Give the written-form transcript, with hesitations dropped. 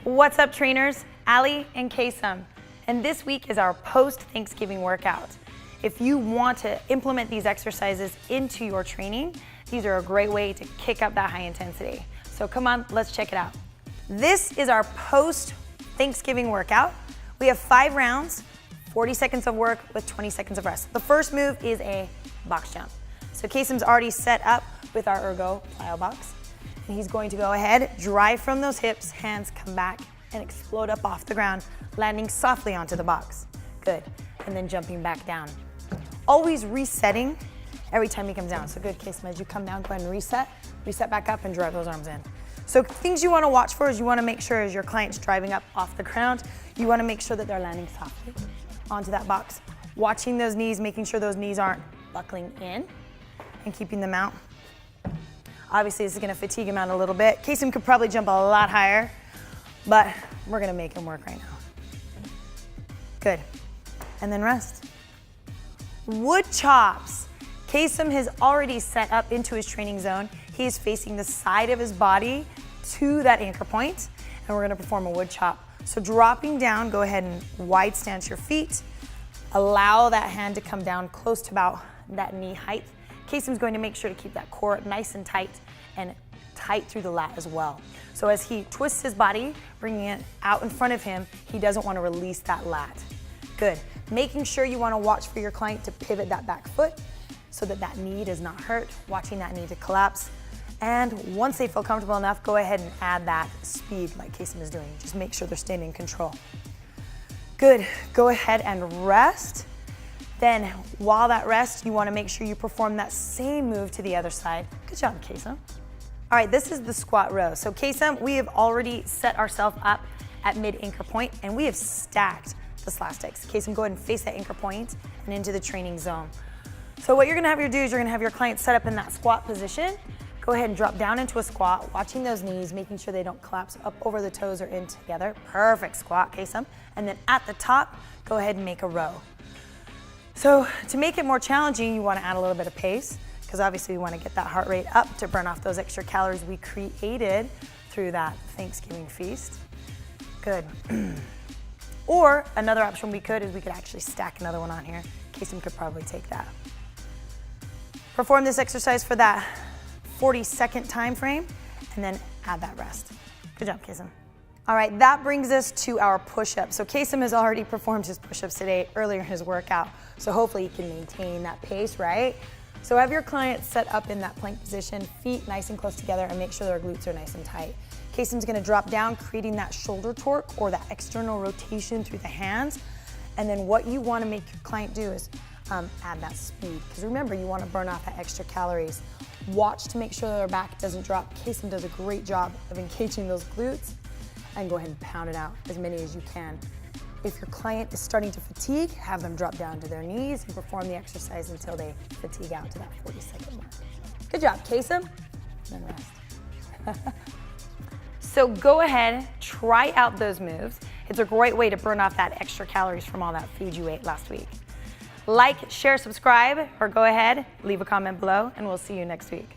What's up, trainers? Ali and Kasem. And this week is our post-Thanksgiving workout. If you want to implement these exercises into your training, these are a great way to kick up that high intensity. So come on, let's check it out. This is our post-Thanksgiving workout. We have 5 rounds, 40 seconds of work with 20 seconds of rest. The first move is a box jump. So Kasem's already set up with our ergo plyo box. And he's going to go ahead, drive from those hips, hands come back and explode up off the ground, landing softly onto the box. Good, and then jumping back down. Always resetting every time he comes down. So good, Kasem, as you come down, go ahead and reset back up and drive those arms in. So things you wanna watch for is you wanna make sure as your client's driving up off the ground, you wanna make sure that they're landing softly onto that box. Watching those knees, making sure those knees aren't buckling in and keeping them out. Obviously, this is gonna fatigue him out a little bit. Kasem could probably jump a lot higher, but we're gonna make him work right now. Good, and then rest. Wood chops. Kasem has already set up into his training zone. He is facing the side of his body to that anchor point, and we're gonna perform a wood chop. So dropping down, go ahead and wide stance your feet. Allow that hand to come down close to about that knee height. Kasem's going to make sure to keep that core nice and tight through the lat as well. So as he twists his body, bringing it out in front of him, he doesn't want to release that lat. Good. Making sure you want to watch for your client to pivot that back foot so that that knee does not hurt, watching that knee to collapse. And once they feel comfortable enough, go ahead and add that speed like Kasem is doing. Just make sure they're staying in control. Good. Go ahead and rest. Then, while that rests, you want to make sure you perform that same move to the other side. Good job, Kasem. All right, this is the squat row. So Kasem, we have already set ourselves up at mid anchor point, and we have stacked the slash sticks. Kasem, go ahead and face that anchor point and into the training zone. So what you're going to have do is you're going to have your client set up in that squat position. Go ahead and drop down into a squat, watching those knees, making sure they don't collapse up over the toes or in together. Perfect squat, Kasem. And then at the top, go ahead and make a row. So to make it more challenging, you want to add a little bit of pace, because obviously we want to get that heart rate up to burn off those extra calories we created through that Thanksgiving feast. Good. Or another option we could actually stack another one on here. Kasem could probably take that. Perform this exercise for that 40-second time frame, and then add that rest. Good job, Kasem. All right, that brings us to our push-ups. So Kasem has already performed his push-ups today, earlier in his workout. So hopefully he can maintain that pace, right? So have your client set up in that plank position, feet nice and close together, and make sure their glutes are nice and tight. Kasem's gonna drop down, creating that shoulder torque or that external rotation through the hands. And then what you wanna make your client do is add that speed. Because remember, you wanna burn off that extra calories. Watch to make sure their back doesn't drop. Kasem does a great job of engaging those glutes. And go ahead and pound it out, as many as you can. If your client is starting to fatigue, have them drop down to their knees and perform the exercise until they fatigue out to that 40-second mark. Good job, Kasem. Then rest. So go ahead, try out those moves. It's a great way to burn off that extra calories from all that food you ate last week. Like, share, subscribe, or go ahead, leave a comment below, and we'll see you next week.